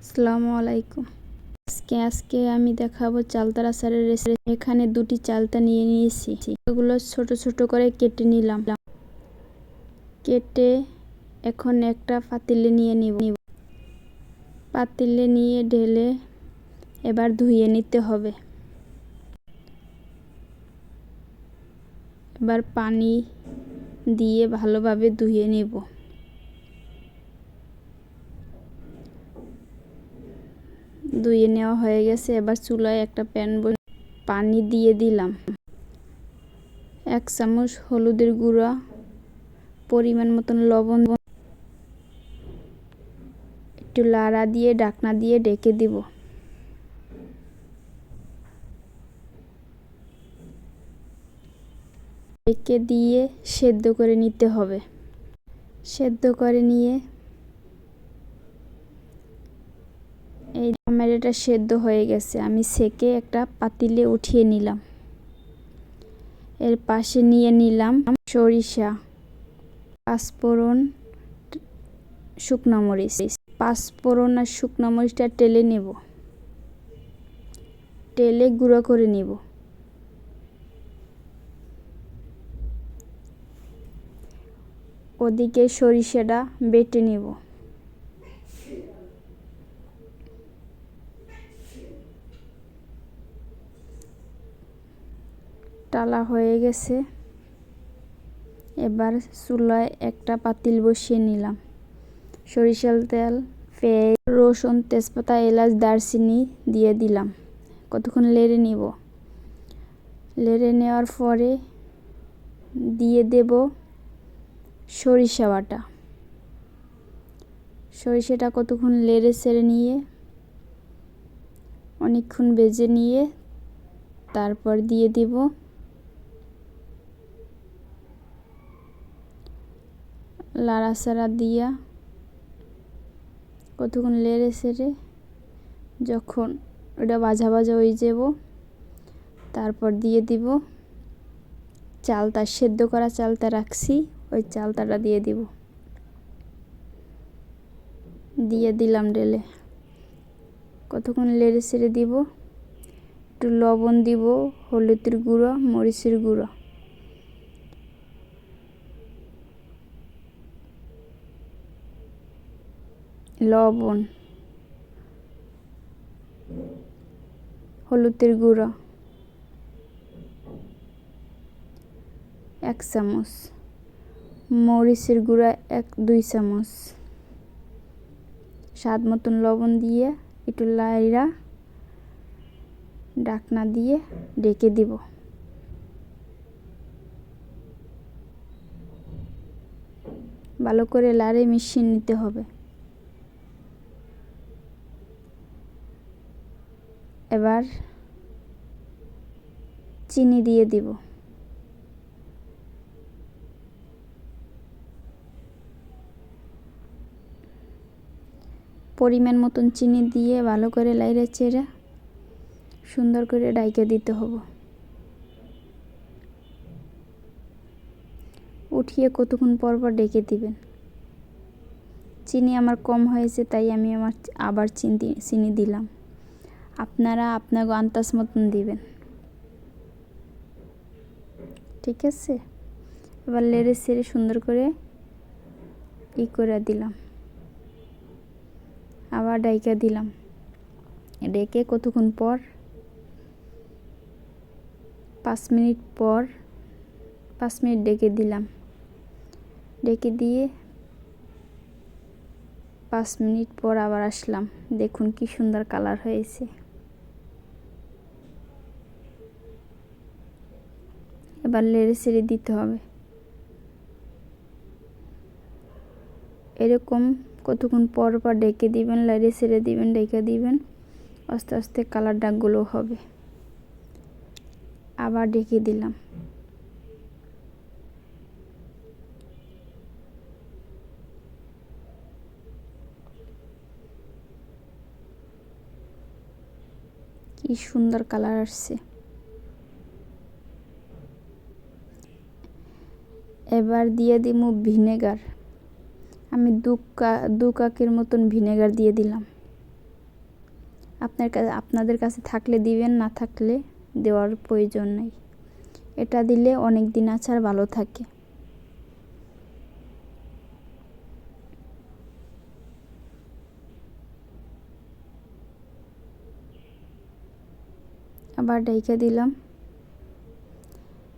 আসসালামু আলাইকুম। আজকে আমি দেখাবো চালতার আচারের রেসিপি। এখানে দুটি চালতা নিয়ে নিয়েছি। এগুলো ছোট ছোট করে কেটে নিলাম। কেটে এখন একটা পাতিলে নিয়ে নিব। পাতিলে নিয়ে ঢেলে এবার ধুয়ে নিতে হবে। এবার পানি দিয়ে ভালোভাবে ধুয়ে নিব। ধুয়ে নেওয়া হয়ে গেছে। এবার চুলায় একটা প্যান পানি দিয়ে দিলাম। 1 চামচ হলুদের গুঁড়া, পরিমাণ মতন লবণ, একটু লাড়া দিয়ে ঢাকনা দিয়ে ঢেকে দিব। ঢেকে দিয়ে সেদ্ধ করে নিতে হবে। সেদ্ধ করে নিয়ে এই আমার এটা সেদ্ধ হয়ে গেছে। আমি ছেঁকে একটা পাতিলে উঠিয়ে নিলাম। এর পাশে নিয়ে নিলাম সরিষা, পাঁচফোড়ন, শুকনো মরিচ। পাঁচফোড়ন আর শুকনো মরিচটা টেলে নেব। টেলে গুঁড়ো করে নেব। ওদিকে সরিষাটা বেটে নেব। টালা হয়ে গেছে। এবার চুলায় একটা পাতিল বসিয়ে নিলাম। সরিষার তেল, পেঁয়াজ, রসুন, তেজপাতা, এলাচ, দারচিনি দিয়ে দিলাম। কতক্ষণ নেড়ে নিব। নেড়ে নেওয়ার পরে দিয়ে দেব সরিষা বাটা। সরিষাটা কতক্ষণ নেড়ে চেড়ে নিয়ে অনেকক্ষণ ভেজে নিয়ে তারপর দিয়ে দিব লাড়াচাড়া দিয়া কতক্ষণ নেড়ে চেড়ে যখন ওটা ভাজা ভাজা হয়ে যাব তারপর দিয়ে দিব চালতা, সেদ্ধ করা চালতা রাখছি, ওই চালতাটা দিয়ে দিব। দিয়ে দিলাম ঢেলে। কতক্ষণ নেড়ে চেড়ে দিব। একটু লবণ দিব, হলুদের গুঁড়ো, মরিচের গুঁড়ো, লবণ, হলুদের গুঁড়ো 1 চামচ, মরিচের গুঁড়া 2 চামচ, স্বাদ মতন লবণ দিয়ে একটু লাইড়া ঢাকনা দিয়ে ঢেকে দিব। ভালো করে লাড়ে মিশিয়ে নিতে হবে। এবার চিনি দিয়ে দিব। পরিমাণ মতন চিনি দিয়ে ভালো করে লাইড়ে চেড়ে সুন্দর করে ঢাইকে দিতে হবে। উঠিয়ে কতক্ষণ পর পর ঢেকে দিবেন। চিনি আমার কম হয়েছে তাই আমি আবার চিনি দিলাম। আপনারা আপনার আন্দাজ মতন দিবেন। ঠিক আছে। এবার নেড়ে চেড়ে সুন্দর করে করে দিলাম। আবার ঢাইকা দিলাম। ঢেকে কতক্ষণ পর 5 মিনিট পর 5 মিনিট ঢেকে দিলাম। ঢেকে দিয়ে 5 মিনিট পর আবার আসলাম। দেখুন কি সুন্দর কালার হয়েছে। এবার নেড়ে চেড়ে দিতে হবে। এরকম কতক্ষণ পর পর ঢেকে দিবেন, নেড়ে চেড়ে দিবেন, ঢেকে দিবেন। আস্তে আস্তে কালার দাগগুলো হবে। আবার ঢেকে দিলাম। কি সুন্দর কালার আসছে। এবার দিয়ে দিব ভিনেগার। আমি 2 কাপের মতন ভিনেগার দিয়ে দিলাম। আপনাদের কাছে থাকলে দিবেন, না থাকলে দেওয়ার প্রয়োজন নেই। এটা দিলে অনেক দিন আচার ভালো থাকে। আবার ঢেকে দিলাম।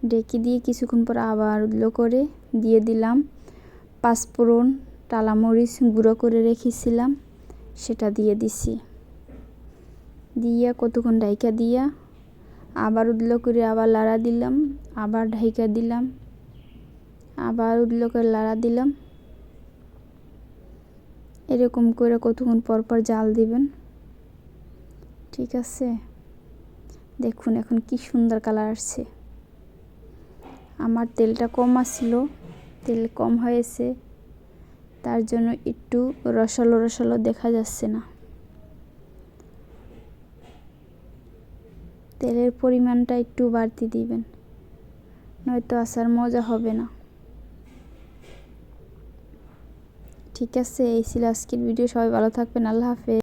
ঢেকে দিয়ে কিছুক্ষণ পর আবার উল্টো করে দিয়ে দিলাম পাঁচফোড়ন, টালামরিচ গুঁড়ো করে রেখেছিলাম, সেটা দিয়ে দিছি। দিয়া কতক্ষণ ঢাইকা দিয়া আবার উল্টো করে আবার লাড়া দিলাম, আবার ঢাইকা দিলাম, আবার উল্টো করে লাড়া দিলাম। এরকম করে কতক্ষণ পর পর জাল দিবেন। ঠিক আছে, দেখুন এখন কি সুন্দর কালার আসছে। আমার তেলটা কম আসছিল, তেল কম হয়েছে, তার জন্য একটু রসালো রসালো দেখা যাচ্ছে না। তেলের পরিমাণটা একটু বাড়তি দিবেন, নয়তো আচার মজা হবে না। ঠিক আছে, এই ছিল আজকের ভিডিও। সবাই ভালো থাকবেন। আল্লাহ হাফেজ।